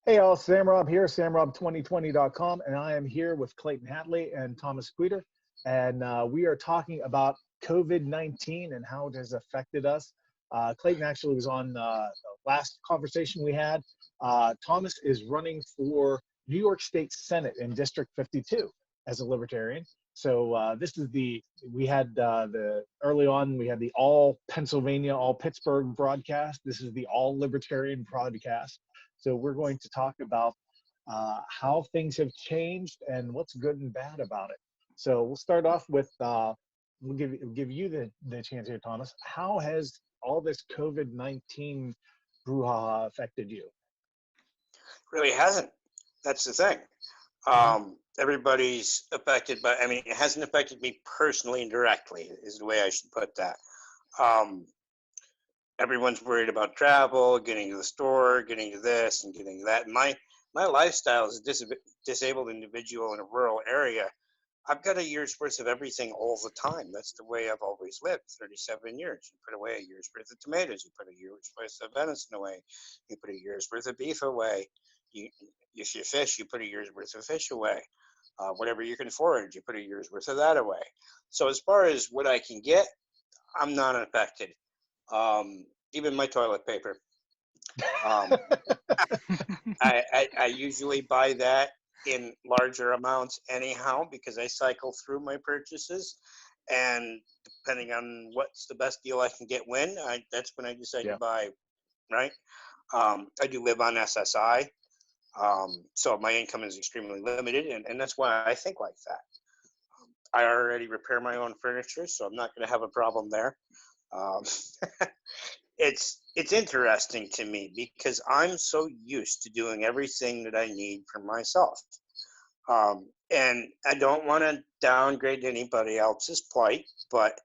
Hey, all, Sam Rob here, samrob2020.com, and I am here with Clayton Hatley and Thomas Queter, and we are talking about COVID-19 and how it has affected us. Clayton actually was on the last conversation we had. Thomas is running for New York State Senate in District 52 as a Libertarian. So this is we had early on, we had the all Pennsylvania, all Pittsburgh broadcast. This is the all Libertarian broadcast. So we're going to talk about how things have changed and what's good and bad about it. So we'll start off with, we'll give you the chance here, Thomas. How has all this COVID-19 brouhaha affected you? Really hasn't. That's the thing. Everybody's affected, but I mean, it hasn't affected me personally and directly, is the way I should put that. Everyone's worried about travel, getting to the store, getting to this and getting to that. And my lifestyle as a disabled individual in a rural area, I've got a year's worth of everything all the time. That's the way I've always lived, 37 years. You put away a year's worth of tomatoes. You put a year's worth of venison away. You put a year's worth of beef away. If you fish, you put a year's worth of fish away. Whatever you can forage, you put a year's worth of that away. So as far as what I can get, I'm not affected. Even my toilet paper. I usually buy that in larger amounts anyhow because I cycle through my purchases, and depending on what's the best deal I can get that's when I decide to buy, right? I do live on SSI, so my income is extremely limited, and that's why I think like that. I already repair my own furniture, so I'm not going to have a problem there. It's interesting to me because I'm so used to doing everything that I need for myself. And I don't want to downgrade anybody else's plight, but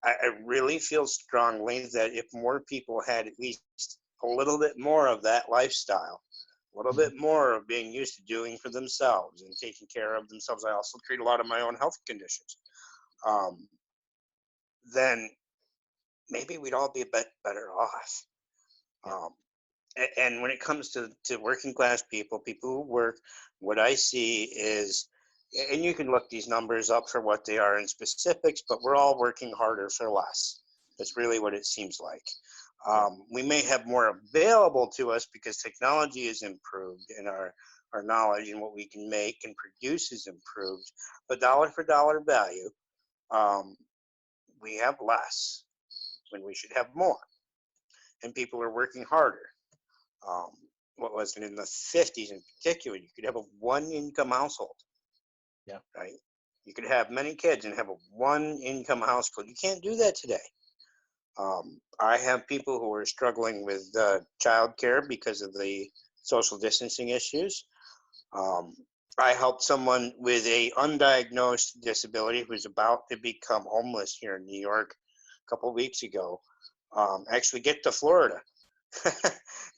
I really feel strongly that if more people had at least a little bit more of that lifestyle, a little bit more of being used to doing for themselves and taking care of themselves. I also treat a lot of my own health conditions. Then maybe we'd all be a bit better off. And when it comes to working class people who work, what I see is, and you can look these numbers up for what they are in specifics, but we're all working harder for less. That's really what it seems like. We may have more available to us because technology is improved and our knowledge and what we can make and produce is improved, but dollar for dollar value, we have less when we should have more. And people are working harder. What was it in the 50s in particular? You could have a one-income household. Yeah. Right. You could have many kids and have a one-income household. You can't do that today. I have people who are struggling with childcare because of the social distancing issues. I helped someone with a undiagnosed disability who's about to become homeless here in New York a couple of weeks ago. Actually get to Florida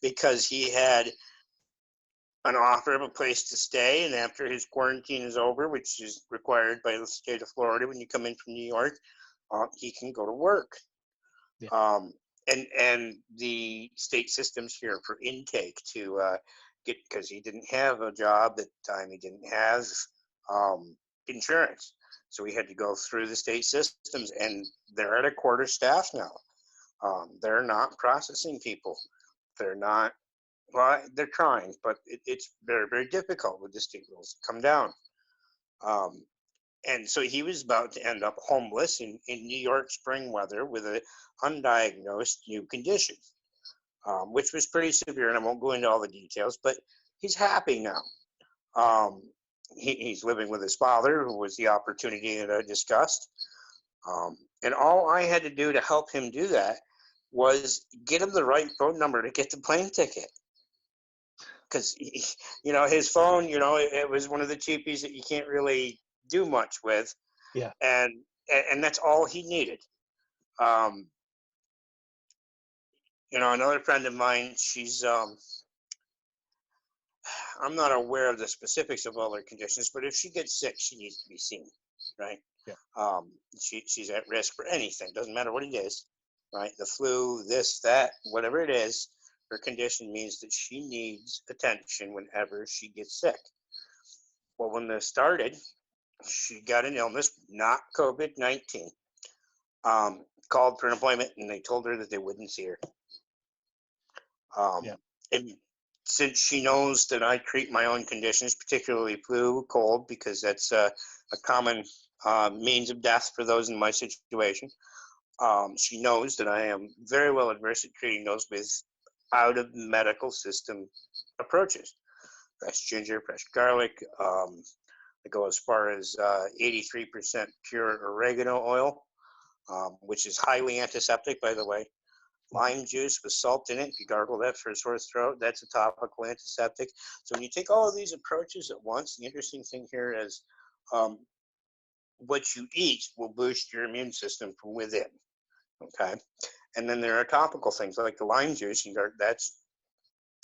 because he had an offer of a place to stay, and after his quarantine is over, which is required by the state of Florida when you come in from New York, he can go to work. Yeah. And the state systems here for intake to get, because he didn't have a job at the time, he didn't have insurance, so he had to go through the state systems, and they're at a quarter staff now. They're not processing people. They're not, well, they're trying, but it's very, very difficult with the state rules to come down. And so he was about to end up homeless in New York spring weather with an undiagnosed new condition, which was pretty severe, and I won't go into all the details, but he's happy now. He's living with his father, who was the opportunity that I discussed. And all I had to do to help him do that was get him the right phone number to get the plane ticket. Because, his phone, it was one of the cheapies that you can't really do much with. Yeah. And that's all he needed. Another friend of mine, she's, I'm not aware of the specifics of all her conditions, but if she gets sick, she needs to be seen, right? Yeah. She's at risk for anything. Doesn't matter what it is, right? The flu, this, that, whatever it is, her condition means that she needs attention whenever she gets sick. Well, when this started, she got an illness, not COVID-19. Called for an appointment, and they told her that they wouldn't see her. Yeah. And since she knows that I treat my own conditions, particularly flu, cold, because that's a common means of death for those in my situation, she knows that I am very well adverse at treating those with out of medical system approaches. Fresh ginger, fresh garlic. I go as far as 83% pure oregano oil, which is highly antiseptic, by the way. Lime juice with salt in it. If you gargle that for a sore throat, that's a topical antiseptic. So when you take all of these approaches at once, the interesting thing here is what you eat will boost your immune system from within. Okay. And then there are topical things like the lime juice, that's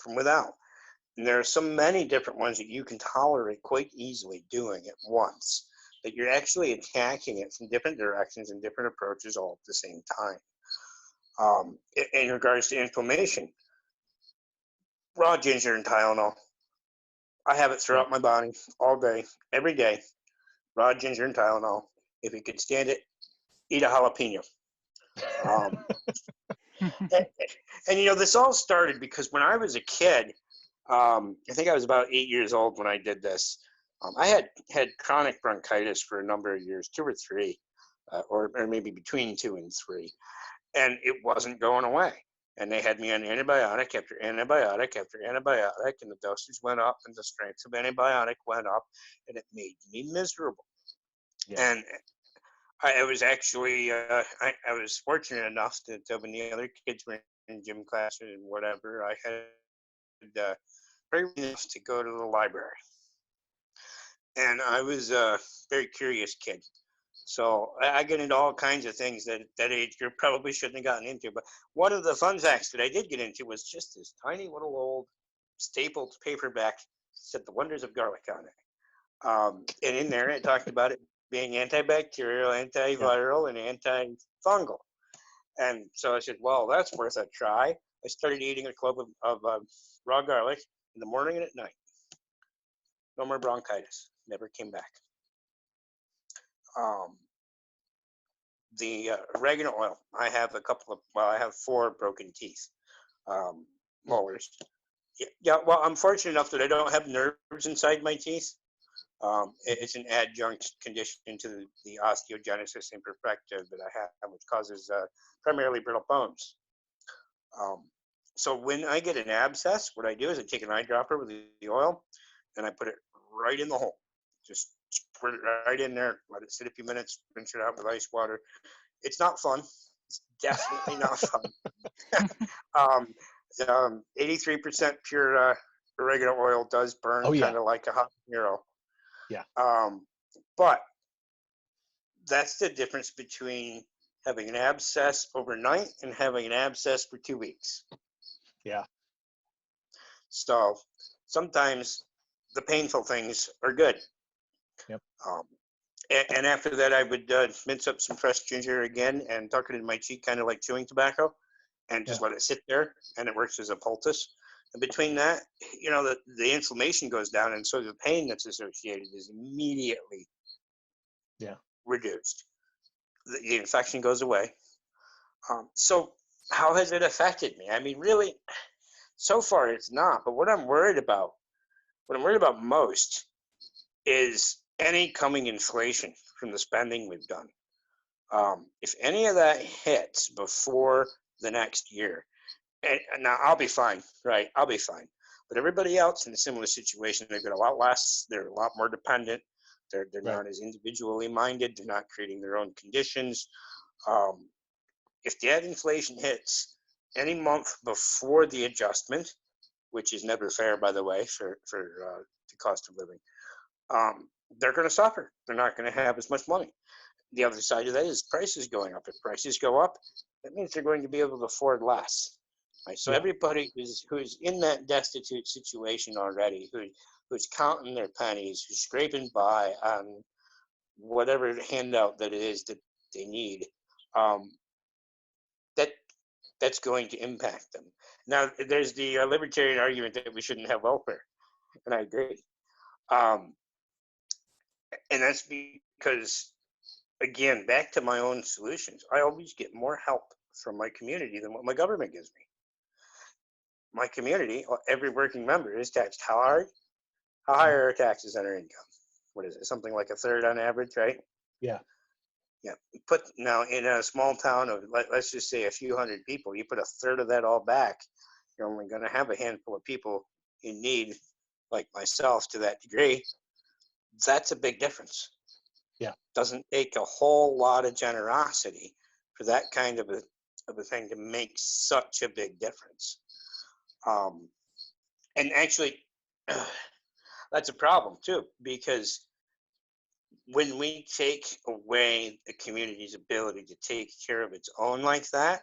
from without. And there are so many different ones that you can tolerate quite easily doing at once, that you're actually attacking it from different directions and different approaches all at the same time. In regards to inflammation, raw ginger and Tylenol. I have it throughout my body all day, every day. Raw ginger and Tylenol. If you can stand it, eat a jalapeno. And this all started because when I was a kid, I think I was about 8 years old when I did this. I had chronic bronchitis for a number of years, 2 or 3, or maybe between 2 and 3, and it wasn't going away. And they had me on antibiotic after antibiotic after antibiotic, and the dosage went up, and the strength of antibiotic went up, and it made me miserable. Yeah. And I was actually, I was fortunate enough that when the other kids were in gym classes and whatever, I had very enough to go to the library. And I was a very curious kid. So I get into all kinds of things that at that age group probably shouldn't have gotten into. But one of the fun facts that I did get into was just this tiny little old stapled paperback that said The Wonders of Garlic on it. And in there it talked about it being antibacterial, antiviral, and antifungal. And so I said, well, that's worth a try. I started eating a clove of raw garlic in the morning and at night. No more bronchitis. Never came back. The oregano oil. I have I have 4 broken teeth, molars. Yeah, well, I'm fortunate enough that I don't have nerves inside my teeth. It's an adjunct condition to the osteogenesis imperfecta that I have, which causes primarily brittle bones. So when I get an abscess, what I do is I take an eyedropper with the oil, and I put it right in the hole. Just put it right in there, let it sit a few minutes, rinse it out with ice water. It's not fun. It's definitely not fun. 83% pure oregano oil does burn kind of like a hot hero. Yeah. But that's the difference between having an abscess overnight and having an abscess for 2 weeks. Yeah. So sometimes the painful things are good. Yep. And after that, I would mince up some fresh ginger again and tuck it in my cheek, kind of like chewing tobacco, and just let it sit there, and it works as a poultice. And between that, the inflammation goes down, and so the pain that's associated is immediately reduced. The infection goes away. So how has it affected me? I mean, really, so far it's not. But what I'm worried about most is any coming inflation from the spending we've done. If any of that hits before the next year, and now I'll be fine, right? I'll be fine. But everybody else in a similar situation, they've got a lot less. They're a lot more dependent. They're not as individually minded. They're not creating their own conditions. If that inflation hits any month before the adjustment, which is never fair, by the way, for the cost of living, they're going to suffer. They're not going to have as much money. The other side of that is prices going up. If prices go up, that means they're going to be able to afford less. Right? So everybody who's in that destitute situation already, who's counting their pennies, who's scraping by on whatever handout that it is that they need, that's going to impact them. Now, there's the libertarian argument that we shouldn't have welfare, and I agree. Um, and that's because, again, back to my own solutions, I always get more help from my community than what my government gives me. My community, every working member is taxed how hard? How high are our taxes on our income? What is it? Something like a third on average, right? Yeah. Yeah. Put now in a small town of let's just say a few hundred people, you put a third of that all back, you're only going to have a handful of people in need, like myself, to that degree. That's a big difference. Yeah. Doesn't take a whole lot of generosity for that kind of a thing to make such a big difference. And actually, that's a problem too, because when we take away a community's ability to take care of its own like that,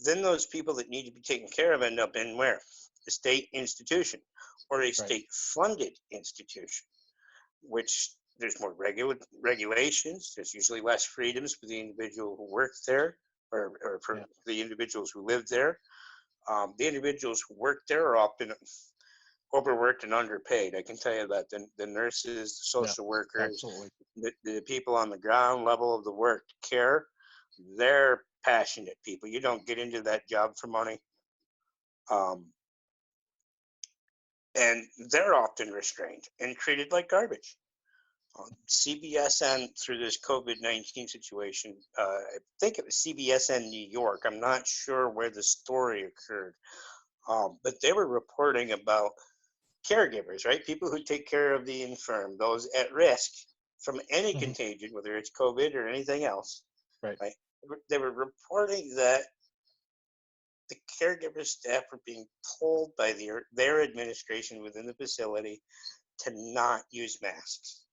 then those people that need to be taken care of end up in where? A state institution or a state-funded institution, which there's more regulations. There's usually less freedoms for the individual who work there, or for the individuals who live there. The individuals who work there are often overworked and underpaid. I can tell you that the nurses, the social workers, the people on the ground level of the work care, they're passionate people. You don't get into that job for money. And they're often restrained and treated like garbage. CBSN, through this COVID-19 situation, I think it was CBSN New York. I'm not sure where the story occurred, but they were reporting about caregivers, right? People who take care of the infirm, those at risk from any contagion, whether it's COVID or anything else. Right? They were reporting that the caregiver staff were being told by their administration within the facility to not use masks.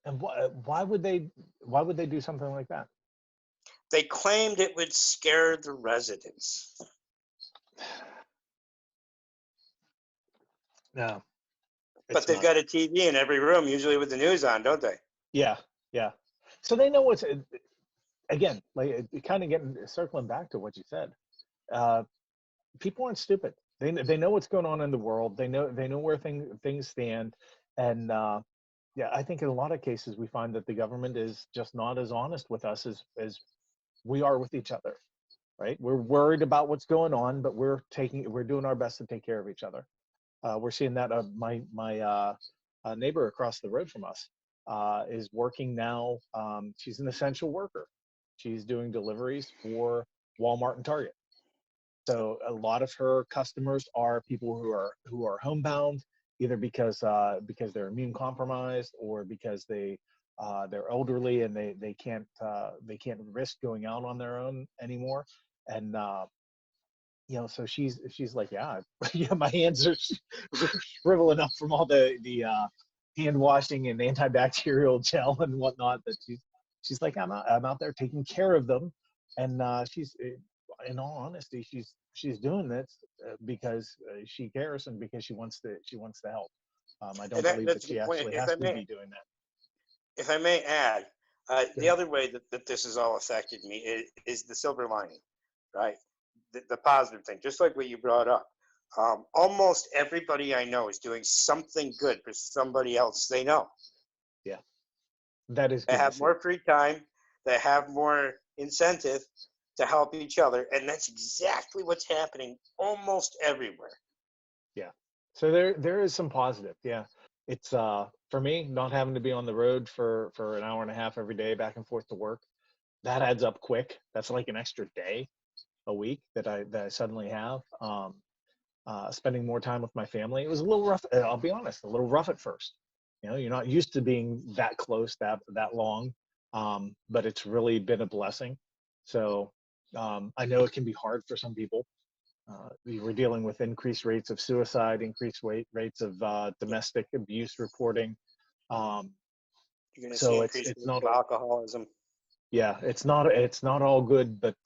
And why would they do something like that? They claimed it would scare the residents. No. But they've got a TV in every room, usually with the news on, don't they? Yeah, yeah. So they know what's, again, like kind of circling back to what you said. People aren't stupid. They know what's going on in the world. They know where things stand, and yeah, I think in a lot of cases we find that the government is just not as honest with us as we are with each other. Right? We're worried about what's going on, but we're doing our best to take care of each other. We're seeing that. My neighbor across the road from us is working now. She's an essential worker. She's doing deliveries for Walmart and Target. So a lot of her customers are people who are homebound, either because they're immune compromised or because they're elderly and they can't risk going out on their own anymore. And so she's like, yeah, my hands are shriveling up from all the hand washing and antibacterial gel and whatnot. That she's like, I'm out there taking care of them, and she's, in all honesty, she's doing this because she cares and because she wants to help. I don't believe that she actually has to be doing that. If I may add, the other way that this has all affected me is the silver lining, right? The positive thing, just like what you brought up. Almost everybody I know is doing something good for somebody else they know. Yeah, that is. They have more free time. They have more incentive to help each other, and that's exactly what's happening almost everywhere. Yeah. So there is some positive. Yeah. It's for me, not having to be on the road for an hour and a half every day back and forth to work, that adds up quick. That's like an extra day a week that I suddenly have. Spending more time with my family. It was a little rough. I'll be honest, a little rough at first. You're not used to being that close that long, but it's really been a blessing. So I know it can be hard for some people. We're dealing with increased rates of suicide, increased rates of domestic abuse reporting. You're going to So see it's not alcoholism. Yeah, it's not all good, but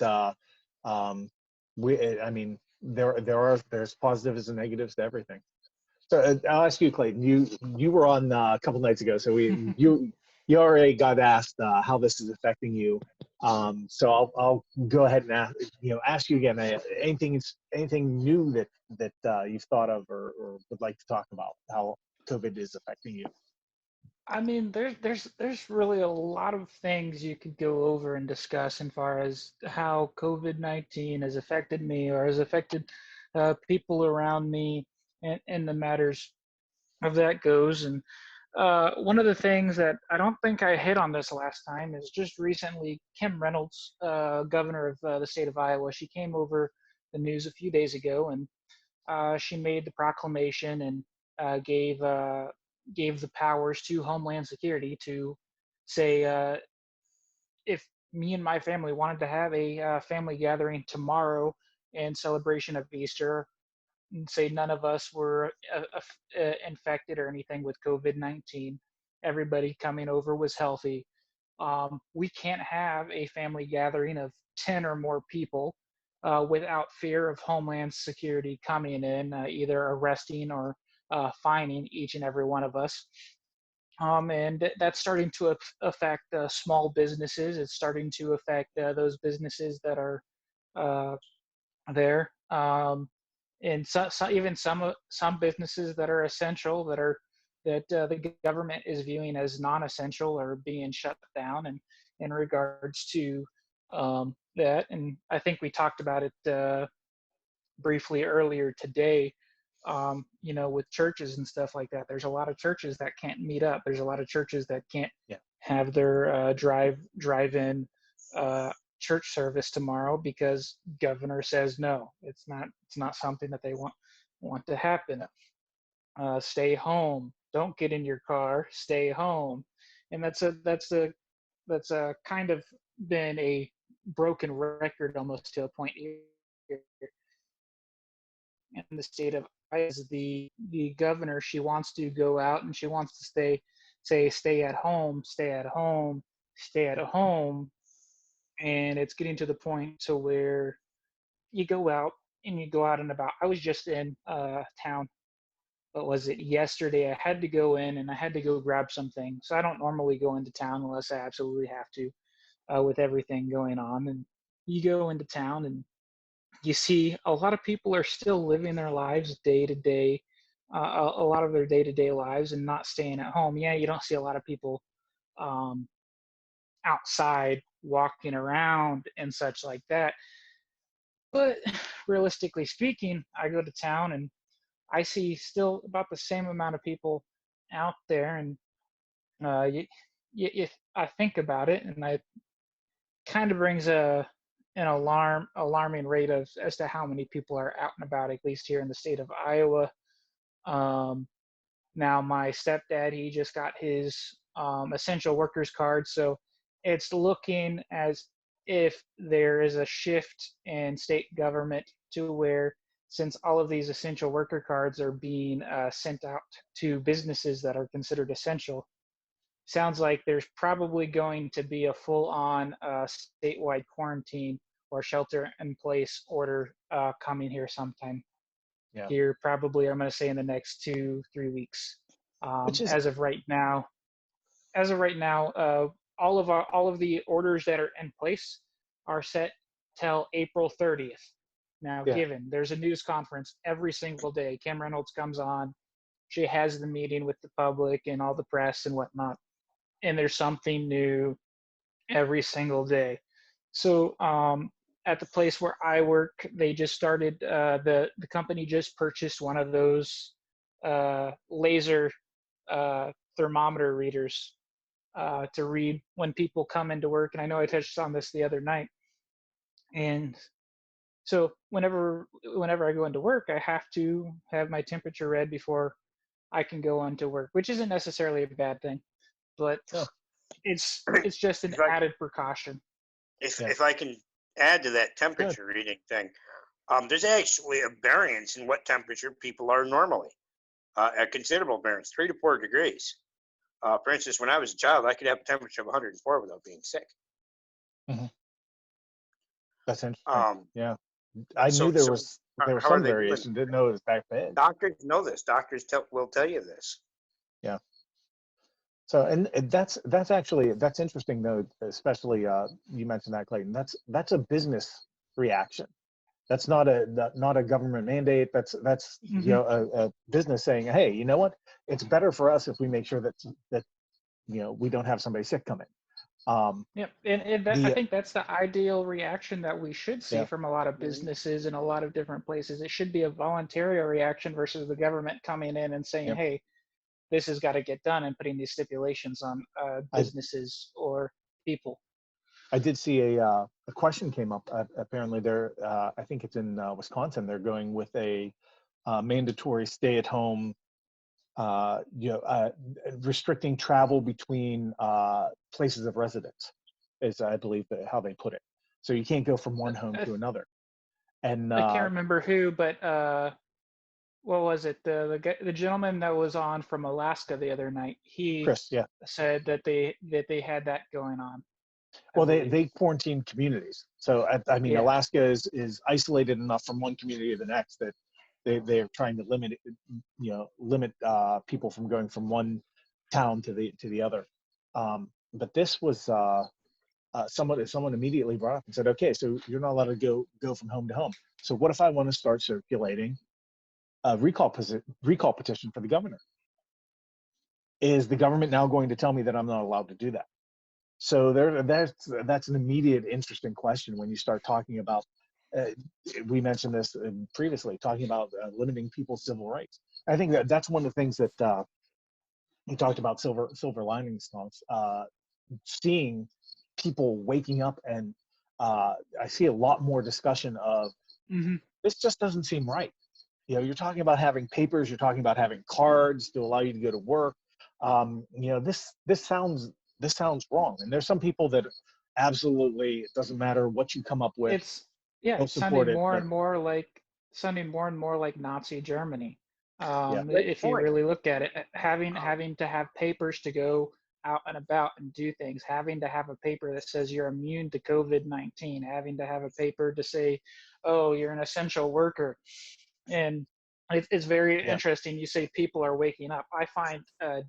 there's positives and negatives to everything. So I'll ask you, Clayton. You were on a couple nights ago, so you already got asked how this is affecting you So I'll go ahead and ask you again. Anything new that you've thought of or would like to talk about how COVID is affecting you? I mean, there's really a lot of things you could go over and discuss as far as how COVID-19 has affected me or has affected people around me, and the matters of that goes. And one of the things that I don't think I hit on this last time is just recently Kim Reynolds, governor of the state of Iowa. She came over the news a few days ago, and she made the proclamation and gave the powers to Homeland Security to say, if me and my family wanted to have a family gathering tomorrow in celebration of Easter, and say none of us were infected or anything with COVID-19, everybody coming over was healthy. We can't have a family gathering of 10 or more people without fear of Homeland Security coming in, either arresting or fining each and every one of us. And that's starting to affect small businesses. It's starting to affect those businesses that are there. And even some businesses that are essential that the government is viewing as non-essential are being shut down, and in regards to that. And I think we talked about it briefly earlier today. With churches and stuff like that, there's a lot of churches that can't meet up. There's a lot of churches that can't have their drive-in church service tomorrow because governor says no. It's not something that they want to happen. Stay home. Don't get in your car. Stay home. And that's a kind of been a broken record almost to a point here in the state of Iowa. The governor, she wants to go out and she wants to stay at home, stay at home, stay at home. And it's getting to the point to where you go out and about. I was just in town. What was it, yesterday? I had to go in and I had to go grab something. So I don't normally go into town unless I absolutely have to, with everything going on. And you go into town and you see a lot of people are still living their lives day to day, a lot of their day-to-day lives, and not staying at home. Yeah, you don't see a lot of people outside walking around and such like that. But realistically speaking, I go to town and I see still about the same amount of people out there. And if I think about it, and I kind of brings an alarming rate as to how many people are out and about, at least here in the state of Iowa. Now my stepdad, he just got his essential workers card, so it's looking as if there is a shift in state government to where, since all of these essential worker cards are being sent out to businesses that are considered essential, sounds like there's probably going to be a full-on statewide quarantine or shelter-in-place order coming here sometime. Yeah. Here, probably, I'm going to say in the next 2-3 weeks. As of right now, all of the orders that are in place are set till April 30th. Now, given there's a news conference every single day, Kim Reynolds comes on, she has the meeting with the public and all the press and whatnot, and there's something new every single day. So at the place where I work, they just started, the company just purchased one of those laser thermometer readers to read when people come into work. And I know I touched on this the other night. And so whenever I go into work, I have to have my temperature read before I can go on to work, which isn't necessarily a bad thing, but it's just an added precaution. If I can add to that temperature reading thing, there's actually a variance in what temperature people are normally. A considerable variance, 3 to 4 degrees. For instance, when I was a child, I could have a temperature of 104 without being sick. Mm-hmm. That's interesting. I knew there was some variation. Didn't know it was that bad. Doctors know this. Doctors will tell you this. Yeah. So, and that's actually, that's interesting though, especially you mentioned that, Clayton. That's a business reaction. That's not a government mandate. That's you Hmm. know a business saying, hey, you know what? It's better for us if we make sure that we don't have somebody sick come in. Yep, and that, I The think that's the ideal reaction that we should see Yeah, from a lot of Mhm. businesses in a lot of different places. It should be a voluntary reaction versus the government coming in and saying, yeah. "Hey, this has got to get done," and putting these stipulations on I businesses or people. I did see a question came up. Apparently, they're I think it's in Wisconsin. They're going with a mandatory stay-at-home, restricting travel between places of residence, is I believe how they put it. So you can't go from one home I, to another. And I can't remember who, but what was it? The gentleman that was on from Alaska the other night. He Chris, yeah. said that they had that going on, I Well, believe. they quarantine communities. So I mean, Yeah. Alaska is isolated enough from one community to the next that they're trying to limit people from going from one town to the other. But this was someone immediately brought up and said, okay, so you're not allowed to go from home to home. So what if I want to start circulating a recall petition for the governor? Is the government now going to tell me that I'm not allowed to do that? So that's an immediate interesting question when you start talking about. Uh, we mentioned this previously, talking about limiting people's civil rights. I think that's one of the things that we talked about, silver linings, seeing people waking up, and I see a lot more discussion of Hmm. this just doesn't seem right. You're talking about having papers, you're talking about having cards to allow you to go to work. This sounds wrong. And there's some people that absolutely, it doesn't matter what you come up with, It's yeah, they'll it's support sounding it. more But and more like Nazi Germany. yeah, Great If you point. really look at it, Um, having to have papers to go out and about and do things, having to have a paper that says you're immune to COVID-19, having to have a paper to say, oh, you're an essential worker, and it's very yeah, interesting. You say people are waking up. I find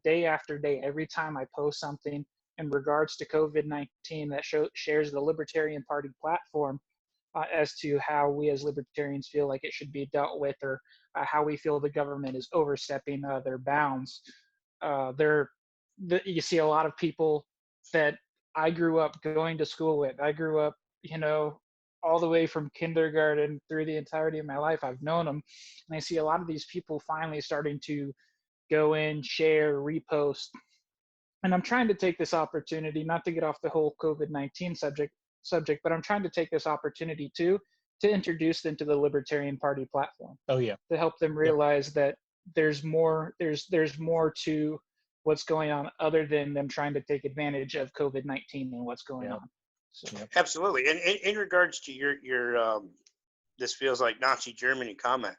day after day, every time I post something in regards to COVID-19 that shares the Libertarian Party platform, as to how we as libertarians feel like it should be dealt with, or how we feel the government is overstepping their bounds. You see a lot of people that I grew up going to school with. I grew up, all the way from kindergarten through the entirety of my life. I've known them, and I see a lot of these people finally starting to go in, share, repost, and I'm trying to take this opportunity, not to get off the whole COVID-19 subject, but I'm trying to take this opportunity to introduce them to the Libertarian Party platform, oh yeah, to help them yep, realize that there's more to what's going on other than them trying to take advantage of COVID-19 and what's going yeah, on. So yep. Absolutely. And in regards to your this feels like Nazi Germany comment,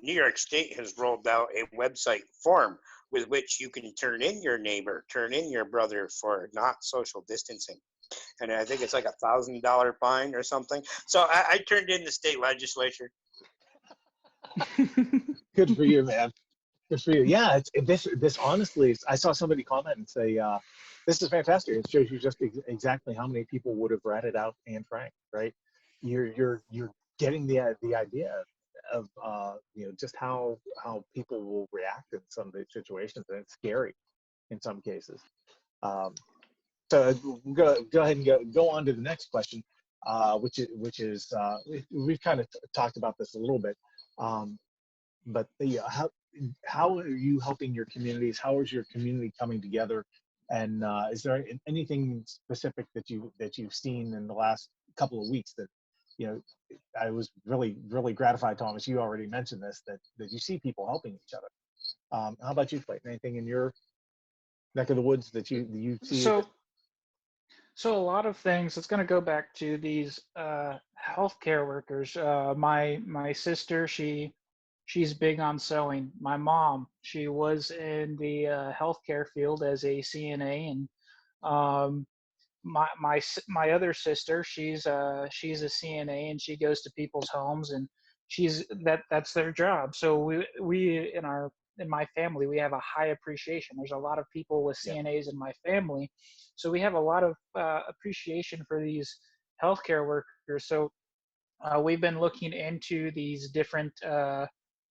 New York State has rolled out a website form with which you can turn in your neighbor, turn in your brother for not social distancing. And I think it's like $1,000 fine or something. So I turned in the state legislature. Good for you, man. Good for you. Yeah, this honestly, I saw somebody comment and say, "This is fantastic. It shows you just exactly how many people would have ratted out Anne Frank, right? You're getting the idea of just how people will react in some of these situations, and it's scary in some cases. Um, so go ahead and go on to the next question, which is we've kind of talked about this a little bit. Um, but how are you helping your communities? How is your community coming together? And is there anything specific that you've seen in the last couple of weeks that you know? I was really gratified, Thomas. You already mentioned this, that you see people helping each other. How about you, Clayton? Anything in your neck of the woods that you see that? so So a lot of things. It's going to go back to these healthcare workers. My sister, she's big on sewing. My mom, she was in the healthcare field as a CNA, and um, my other sister, she's a CNA, and she goes to people's homes, and that's their job. So we in our in my family, we have a high appreciation. There's a lot of people with CNAs in my family, so we have a lot of appreciation for these healthcare workers. So we've been looking into these different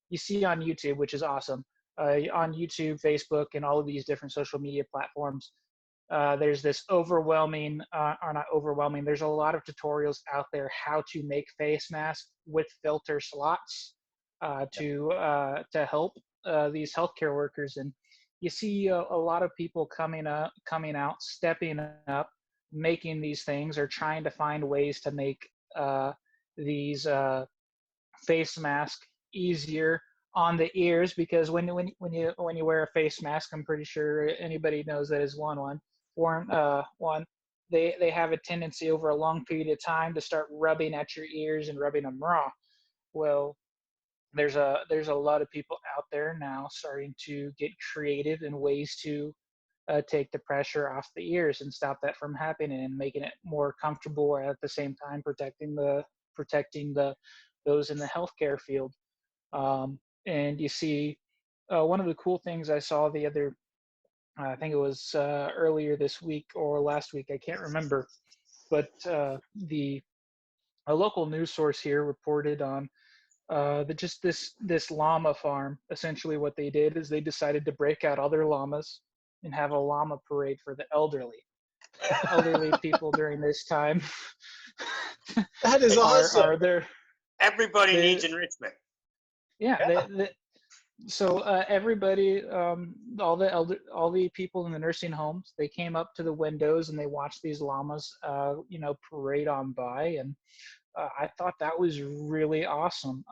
you see on YouTube, which is awesome. On YouTube, Facebook, and all of these different social media platforms, there's this overwhelming, or not overwhelming, there's a lot of tutorials out there how to make face masks with filter slots to help these healthcare workers. And you see a lot of people coming out, stepping up, making these things, or trying to find ways to make these face masks easier on the ears, because when you wear a face mask, I'm pretty sure anybody knows that is one. They have a tendency over a long period of time to start rubbing at your ears and rubbing them raw. Well, there's a lot of people out there now starting to get creative in ways to take the pressure off the ears and stop that from happening, and making it more comfortable, at the same time protecting those in the healthcare field. And you see, one of the cool things I saw the other, I think it was earlier this week or last week, I can't remember, but a local news source here reported on just this llama farm. Essentially what they did is they decided to break out all their llamas and have a llama parade for the elderly people during this time. That is awesome. Are there, Everybody needs enrichment. Yeah. So everybody, all the people in the nursing homes, they came up to the windows and they watched these llamas, parade on by, and I thought that was really awesome.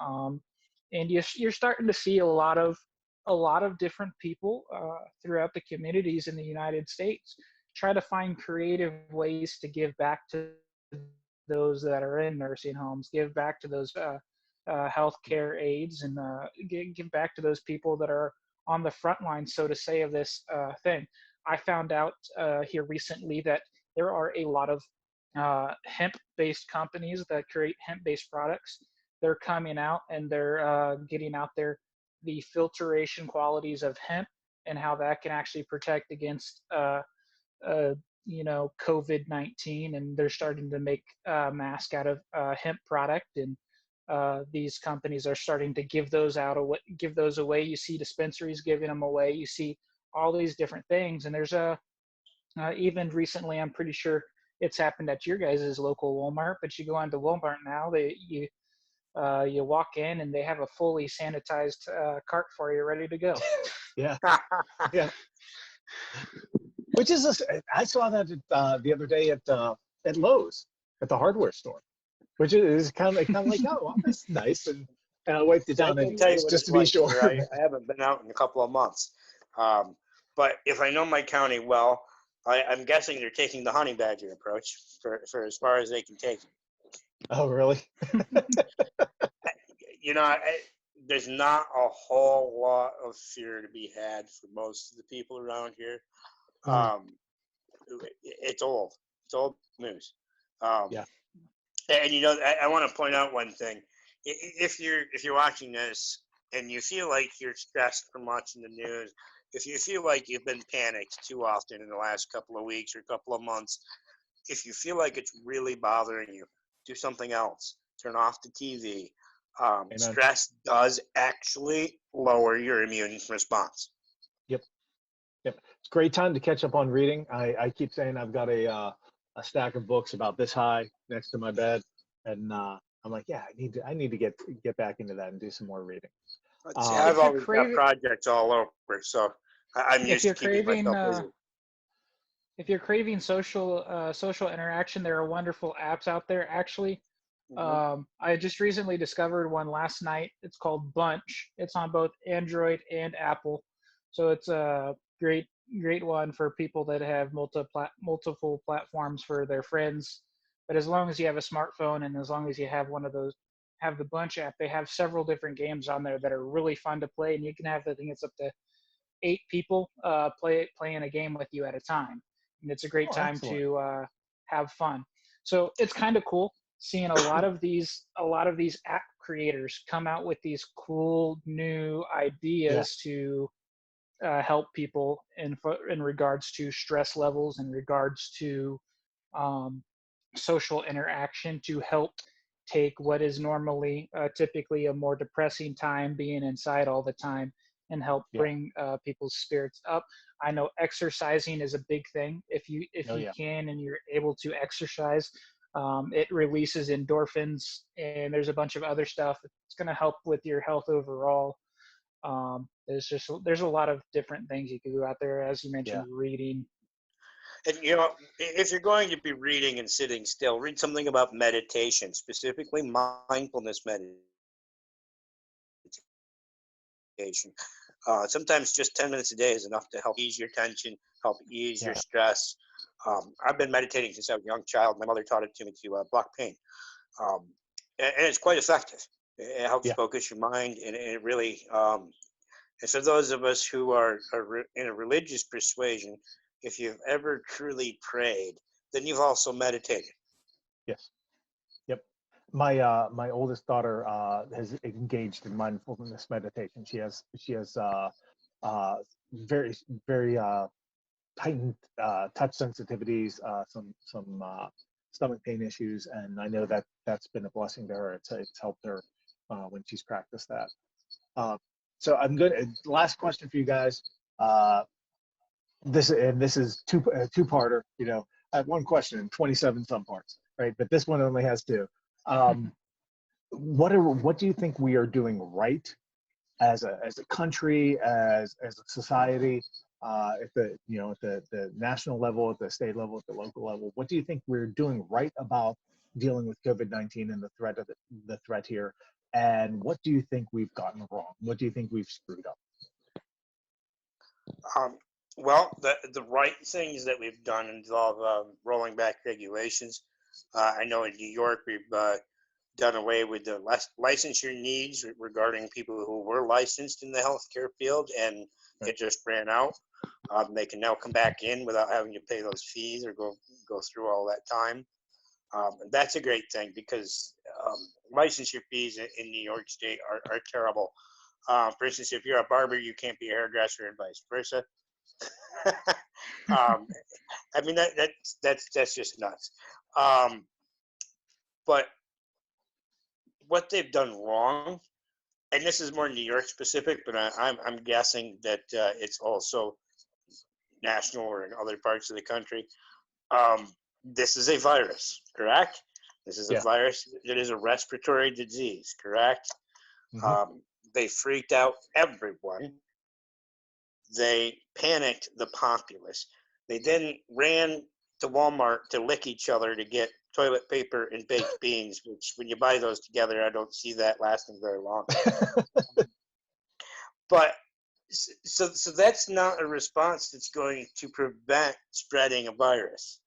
And you're starting to see a lot of different people throughout the communities in the United States try to find creative ways to give back to those that are in nursing homes, give back to those healthcare aides, and give back to those people that are on the front line, so to say, of this thing. I found out here recently that there are a lot of hemp-based companies that create hemp-based products. They're coming out and they're getting out there the filtration qualities of hemp and how that can actually protect against COVID-19, and they're starting to make mask out of hemp product, and these companies are starting to give those away. You see dispensaries giving them away. You see all these different things, and there's even recently, I'm pretty sure it's happened at your guys' local Walmart, but you go onto Walmart now, you walk in and they have a fully sanitized cart for you ready to go. Yeah. Which is I saw that the other day at Lowe's at the hardware store, which is kind of like, oh, well, that's nice, and I wiped it down anyways, just to be sure. I haven't been out in a couple of months, but if I know my county well, I'm guessing they're taking the honey badger approach for as far as they can take it. Oh, really? There's not a whole lot of fear to be had for most of the people around here. It's old news. Yeah. And I want to point out one thing. If you're watching this and you feel like you're stressed from watching the news, if you feel like you've been panicked too often in the last couple of weeks or couple of months, if you feel like it's really bothering you, do something else. Turn off the TV. Stress does actually lower your immune response. Yep. It's a great time to catch up on reading. I keep saying I've got a stack of books about this high next to my bed, and I'm like, yeah, I need to get back into that and do some more reading. I've always got projects all over, so I'm used to keeping myself busy. If you're craving social interaction, there are wonderful apps out there. Actually, I just recently discovered one last night. It's called Bunch. It's on both Android and Apple, so it's a great one for people that have multiple platforms for their friends. But as long as you have a smartphone and as long as you have have the Bunch app, they have several different games on there that are really fun to play, and you can have, I think it's up to 8 people playing a game with you at a time. And it's a great time to have fun. So it's kind of cool seeing a lot of these creators come out with these cool new ideas to help people in regards to stress levels, in regards to social interaction, to help take what is normally typically a more depressing time, being inside all the time, and help bring people's spirits up. I know exercising is a big thing. If you can and you're able to exercise, it releases endorphins, and there's a bunch of other stuff. It's going to help with your health overall. There's a lot of different things you can do out there, as you mentioned, reading. And you know, if you're going to be reading and sitting still, read something about meditation, specifically mindfulness meditation. Sometimes just 10 minutes a day is enough to help ease your tension, help ease your stress. I've been meditating since I was a young child. My mother taught it to me to block pain. And it's quite effective. It helps focus your mind, and it really, and for those of us who are in a religious persuasion, if you've ever truly prayed, then you've also meditated. Yes. Yep. My oldest daughter has engaged in mindfulness meditation. She has very heightened touch sensitivities, some stomach pain issues, and I know that's been a blessing to her. It's helped her when she's practiced that. So I'm good. Last question for you guys. This is two-parter. You know, I have one question and 27 some parts, right? But this one only has two. What do you think we are doing right as a country, as a society, at the national level, at the state level, at the local level? What do you think we're doing right about dealing with COVID-19 and the threat here? And what do you think we've gotten wrong? What do you think we've screwed up? Well, the right things that we've done involve rolling back regulations. I know in New York we've done away with the licensure needs regarding people who were licensed in the healthcare field, and it just ran out. They can now come back in without having to pay those fees or go through all that time. And that's a great thing, because licensure fees in New York State are terrible. For instance, if you're a barber, you can't be a hairdresser, and vice versa. I mean, that's just nuts. But what they've done wrong, and this is more New York specific, but I'm guessing that it's also national or in other parts of the country. This is a virus, correct? This is a virus that is a respiratory disease, correct? Mm-hmm. They freaked out everyone. They panicked the populace. They then ran to Walmart to lick each other to get toilet paper and baked beans, which when you buy those together, I don't see that lasting very long. But so that's not a response that's going to prevent spreading a virus.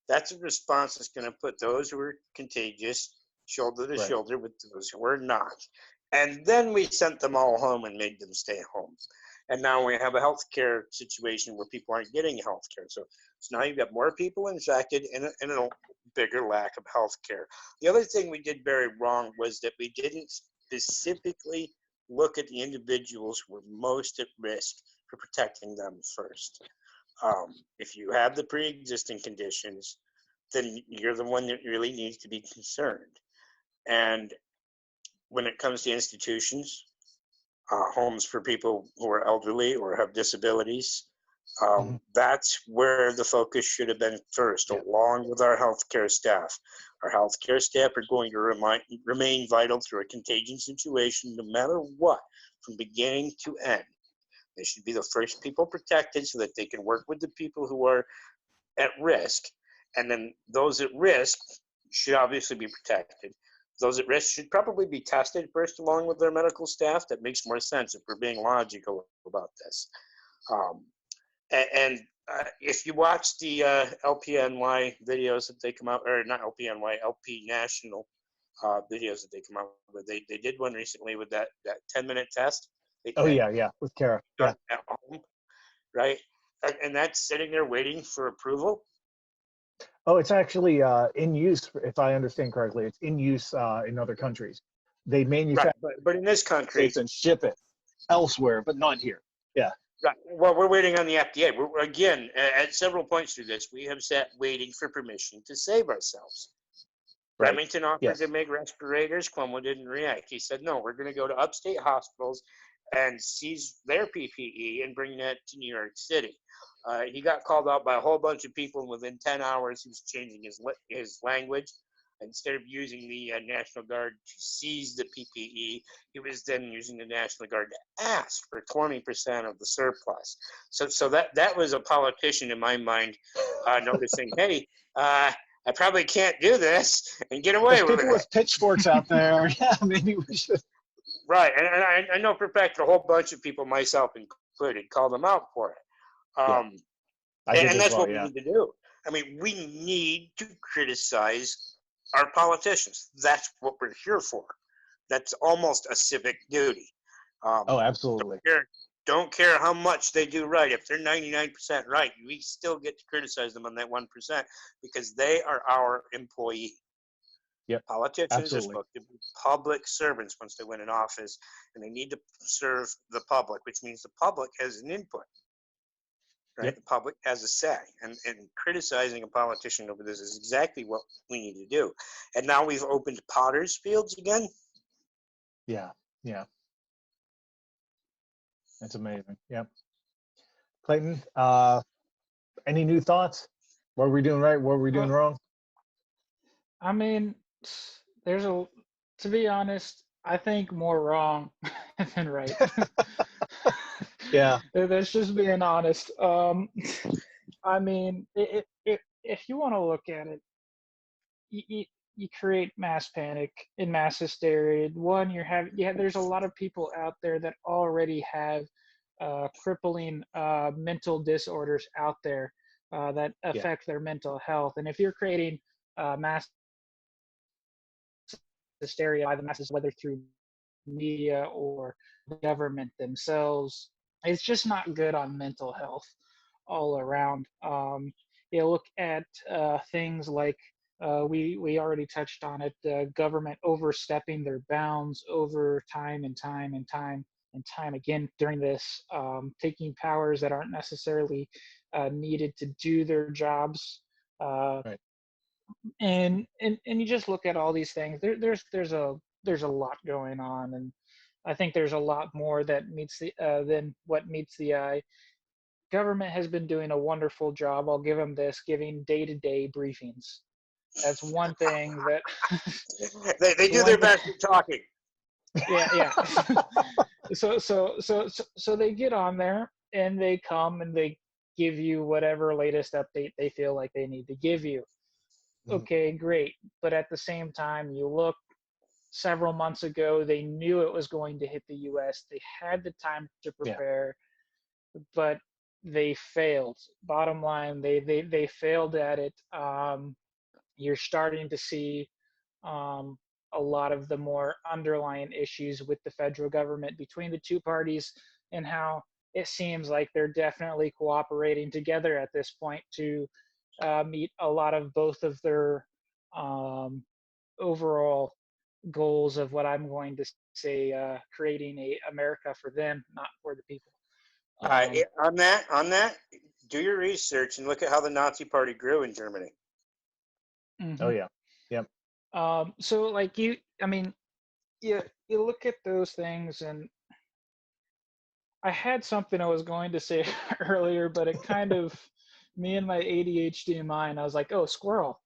That's a response that's going to put those who are contagious shoulder to shoulder with those who are not. And then we sent them all home and made them stay home. And now we have a healthcare situation where people aren't getting healthcare. So now you've got more people infected and a bigger lack of healthcare. The other thing we did very wrong was that we didn't specifically look at the individuals who were most at risk for protecting them first. If you have the pre-existing conditions, then you're the one that really needs to be concerned. And when it comes to institutions, homes for people who are elderly or have disabilities, that's where the focus should have been first, along with our healthcare staff. Our healthcare staff are going to remain vital through a contagion situation, no matter what, from beginning to end. They should be the first people protected so that they can work with the people who are at risk. And then those at risk should obviously be protected. Those at risk should probably be tested first along with their medical staff. That makes more sense if we're being logical about this. If you watch the LPNY videos that they come out, or not LPNY, LP National videos that they come out with, they did one recently with that 10-minute test. With Kara. At home, right? And that's sitting there waiting for approval. Oh, it's actually in use, if I understand correctly. It's in use in other countries. they manufacture but in this country and ship it elsewhere, but not here. Yeah. Right. Well, we're waiting on the FDA. We're again, at several points through this, we have sat waiting for permission to save ourselves. Right. Remington offered to make respirators. Cuomo didn't react. He said, no, we're going to go to upstate hospitals and seize their PPE and bring that to New York City. He got called out by a whole bunch of people, and within 10 hours, he was changing his language. Instead of using the National Guard to seize the PPE, he was then using the National Guard to ask for 20% of the surplus. So that was a politician in my mind noticing, hey, I probably can't do this and get away with it. People with pitchforks out there, yeah, maybe we should. Right, and I know for a fact a whole bunch of people, myself included, called them out for it. And that's what we need to do. I mean, we need to criticize our politicians. That's what we're here for. That's almost a civic duty. Absolutely. Don't care how much they do right. If they're 99% right, we still get to criticize them on that 1% because they are our employee. Yep. Politicians are supposed to be public servants once they win an office, and they need to serve the public, which means the public has an input. Right? Yep. The public has a say, and criticizing a politician over this is exactly what we need to do. And now we've opened Potter's Fields again. Yeah. That's amazing. Yep. Clayton, any new thoughts? What are we doing right? What are we doing wrong? I mean, to be honest, I think more wrong than right. Yeah. That's just being honest. I mean, if you want to look at it, you create mass panic and mass hysteria. One, there's a lot of people out there that already have crippling mental disorders out there that affect their mental health. And if you're creating mass hysteria by the masses, whether through media or the government themselves, it's just not good on mental health all around. You look at things like we already touched on it, the government overstepping their bounds over time and time again during this, taking powers that aren't necessarily needed to do their jobs. Right. And you just look at all these things. There's a lot going on, and I think there's a lot more that meets than what meets the eye. Government has been doing a wonderful job. I'll give them this, giving day-to-day briefings. That's one thing that they do their best at talking. Yeah. So they get on there and they come and they give you whatever latest update they feel like they need to give you. Okay, great. But at the same time, you look several months ago, they knew it was going to hit the US. They had the time to prepare, but they failed. Bottom line, they failed at it. You're starting to see a lot of the more underlying issues with the federal government between the two parties, and how it seems like they're definitely cooperating together at this point to meet a lot of both of their overall goals of what I'm going to say, creating a America for them, not for the people. On that, do your research and look at how the Nazi Party grew in Germany. Oh yeah. Yep. So like you look at those things, and I had something I was going to say earlier, but it kind of, me and my ADHD mind, I was like, oh, squirrel.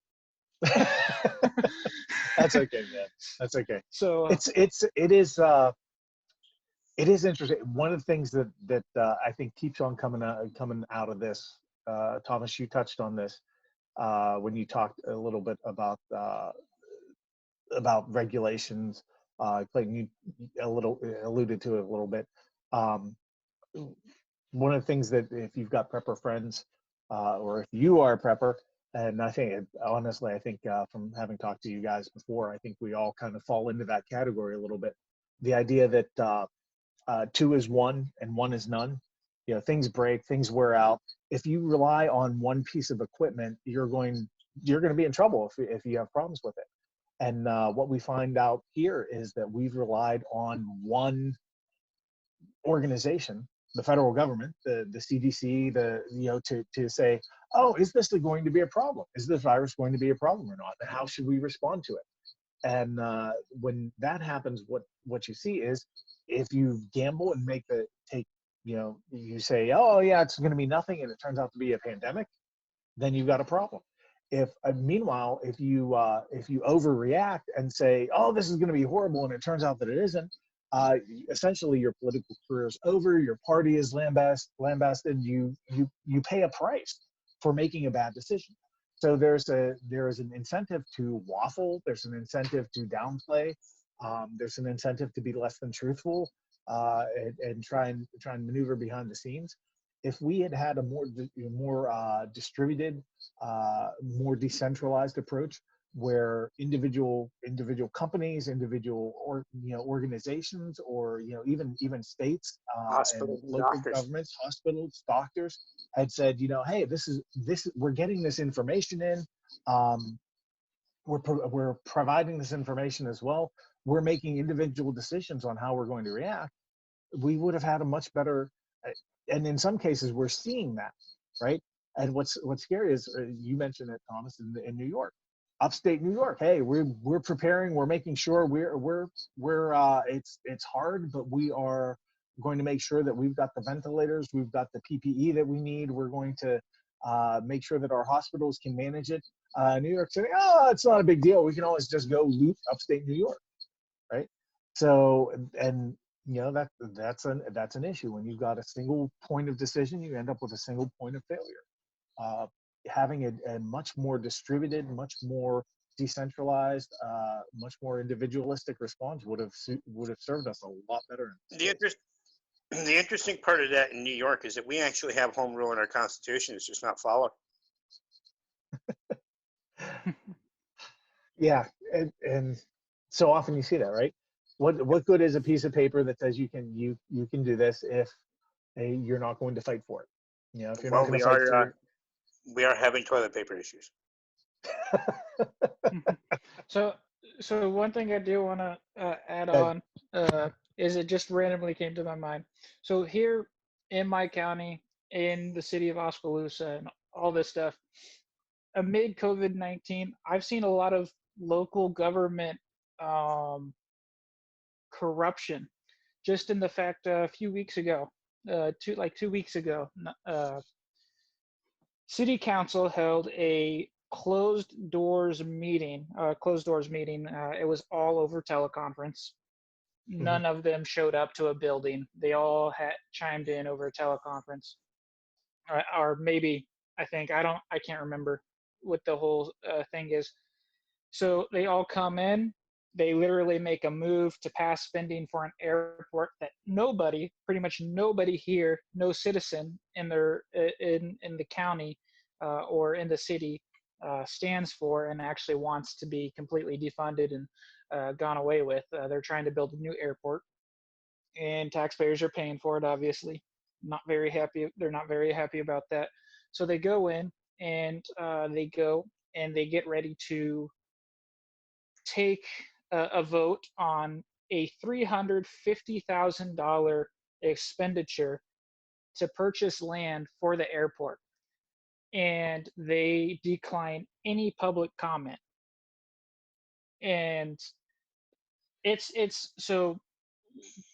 That's okay, man. That's okay. So it is interesting. One of the things that I think keeps on coming out of this, Thomas, you touched on this when you talked a little bit about regulations. Clayton, you alluded to it a little bit. One of the things that, if you've got prepper friends, or if you are a prepper, and I think, honestly, from having talked to you guys before, I think we all kind of fall into that category a little bit. The idea that 2 is 1 and 1 is none. Things break, things wear out. If you rely on one piece of equipment, you're going to be in trouble if you have problems with it. And what we find out here is that we've relied on one organization, the federal government, the CDC, to say, oh, is this going to be a problem? Is this virus going to be a problem or not? And how should we respond to it? And when that happens, what you see is, if you gamble and you say, oh yeah, it's going to be nothing, and it turns out to be a pandemic, then you've got a problem. Meanwhile, if you overreact and say, oh, this is going to be horrible, and it turns out that it isn't, essentially your political career is over, your party is lambasted, you pay a price for making a bad decision. So there is an incentive to waffle, there's an incentive to downplay, there's an incentive to be less than truthful, and try and maneuver behind the scenes. If we had a more distributed, more decentralized approach, where individual companies, organizations, or even states, and local governments, hospitals, doctors had said, hey, this we're getting this information in, we're providing this information as well, we're making individual decisions on how we're going to react, we would have had a much better. And in some cases, we're seeing that, right? And what's scary is, you mentioned it, Thomas, in New York, upstate New York. Hey, we're preparing. We're making sure it's hard, but we are going to make sure that we've got the ventilators, we've got the PPE that we need. We're going to make sure that our hospitals can manage it. New York City, oh, it's not a big deal. We can always just go loot upstate New York, right? So, and that's an issue. When you've got a single point of decision, you end up with a single point of failure. Having a much more distributed, much more decentralized, much more individualistic response would have served us a lot better. The interesting part of that in New York is that we actually have home rule in our Constitution. It's just not followed. Yeah, and so often you see that, right? What good is a piece of paper that says you can do this if you're not going to fight for it? If you're not going to fight for it. We are having toilet paper issues. So one thing I do want to add on is, it just randomly came to my mind. So here in my county, in the city of Oskaloosa, and all this stuff, amid COVID-19, I've seen a lot of local government corruption. Just in the fact, a few weeks ago, 2 weeks ago, City Council held a closed doors meeting. It was all over teleconference. None of them showed up to a building. They all had chimed in over a teleconference, or maybe, I can't remember what the whole thing is. So they all come in. They literally make a move to pass spending for an airport that pretty much nobody here, no citizen in the county or in the city stands for, and actually wants to be completely defunded and gone away with. They're trying to build a new airport, and taxpayers are paying for it, obviously. Not very happy. They're not very happy about that. So they go in and they get ready to take a vote on a $350,000 expenditure to purchase land for the airport, and they decline any public comment. And it's so,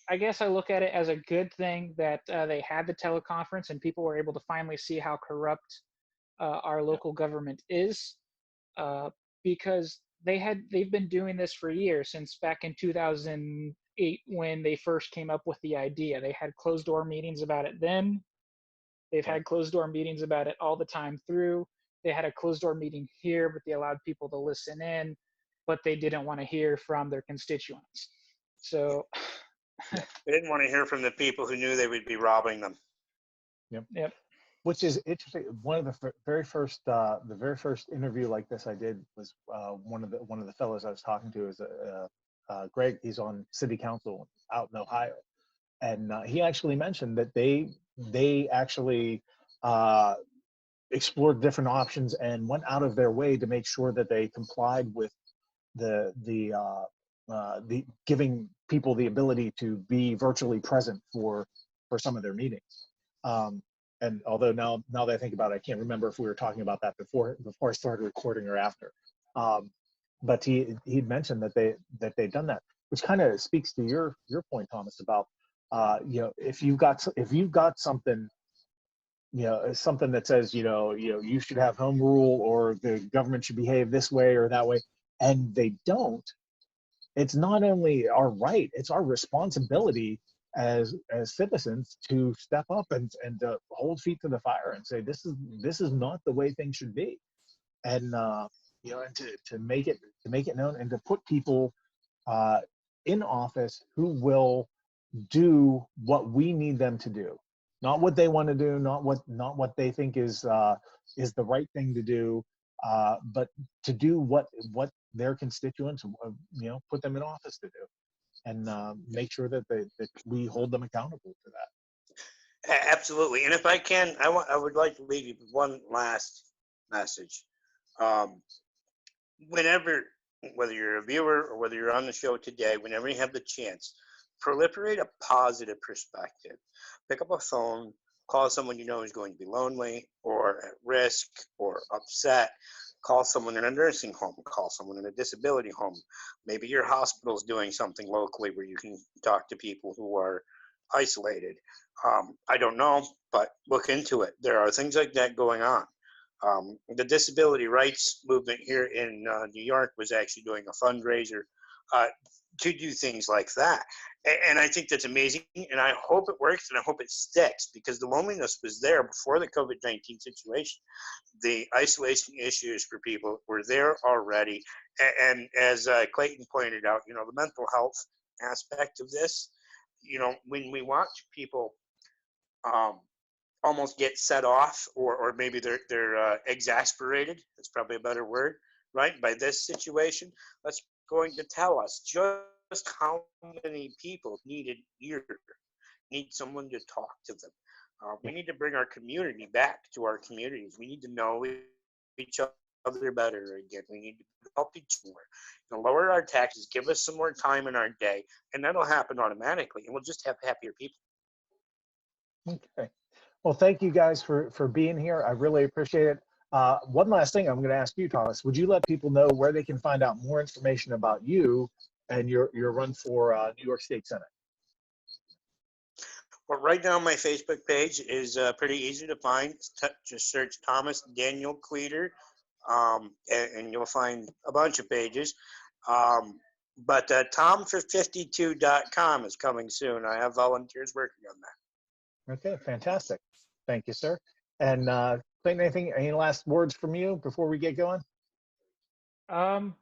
I guess I look at it as a good thing that they had the teleconference and people were able to finally see how corrupt our local government is, because they've been doing this for years, since back in 2008 when they first came up with the idea. They had closed door meetings about it then. They've had closed door meetings about it all the time through. They had a closed door meeting here, but they allowed people to listen in, but they didn't want to hear from their constituents. So they didn't want to hear from the people who knew they would be robbing them. Yep. Which is interesting. One of the very first interview like this I did was one of the fellows I was talking to is Greg. He's on city council out in Ohio, and he actually mentioned that they actually explored different options and went out of their way to make sure that they complied with the giving people the ability to be virtually present for some of their meetings. And although now that I think about it, I can't remember if we were talking about that before I started recording or after. But he'd mentioned that they'd done that, which kind of speaks to your point, Thomas, about if you've got something, something that says you should have home rule, or the government should behave this way or that way, and they don't. It's not only our right, it's our responsibility as citizens to step up and hold feet to the fire and say this is not the way things should be, and and to make it known, and to put people in office who will do what we need them to do, not what they want to do, not what they think is the right thing to do, but to do what their constituents put them in office to do, and make sure that we hold them accountable for that. Absolutely. And if I can, I would like to leave you with one last message. Whenever, whether you're a viewer or whether you're on the show today, whenever you have the chance, proliferate a positive perspective. Pick up a phone, call someone you know is going to be lonely or at risk or upset. Call someone in a nursing home, call someone in a disability home. Maybe your hospital's doing something locally where you can talk to people who are isolated. I don't know, but look into it. There are things like that going on. The disability rights movement here in New York was actually doing a fundraiser to do things like that. And I think that's amazing, and I hope it works, and I hope it sticks, because the loneliness was there before the COVID-19 situation. The isolation issues for people were there already. And as Clayton pointed out, the mental health aspect of this, when we watch people almost get set off, or maybe they're exasperated, that's probably a better word, right, by this situation, that's going to tell us just how many people need someone to talk to them. We need to bring our community back to our communities. We need to know each other better again. We need to help each other. Lower our taxes, give us some more time in our day, and that'll happen automatically, and we'll just have happier people. Okay. Well, thank you guys for being here. I really appreciate it. One last thing I'm going to ask you, Thomas. Would you let people know where they can find out more information about you and your run for New York State Senate? Well, right now my Facebook page is pretty easy to find. Just search Thomas Daniel Cleater, and you'll find a bunch of pages. But tomfor52.com is coming soon. I have volunteers working on that. Okay, fantastic. Thank you, sir. And Clayton, any last words from you before we get going? No,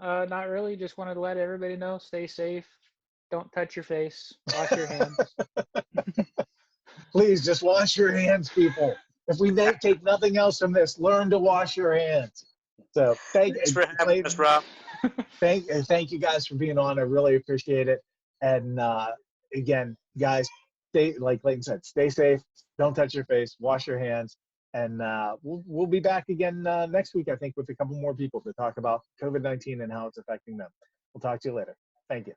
not really. Just wanted to let everybody know, stay safe. Don't touch your face. Wash your hands. Please just wash your hands, people. If we take nothing else from this, learn to wash your hands. So Thanks for having us, Rob. Thank you guys for being on. I really appreciate it. And again, guys, like Clayton said, stay safe. Don't touch your face. Wash your hands. And we'll be back again next week, I think, with a couple more people to talk about COVID-19 and how it's affecting them. We'll talk to you later. Thank you.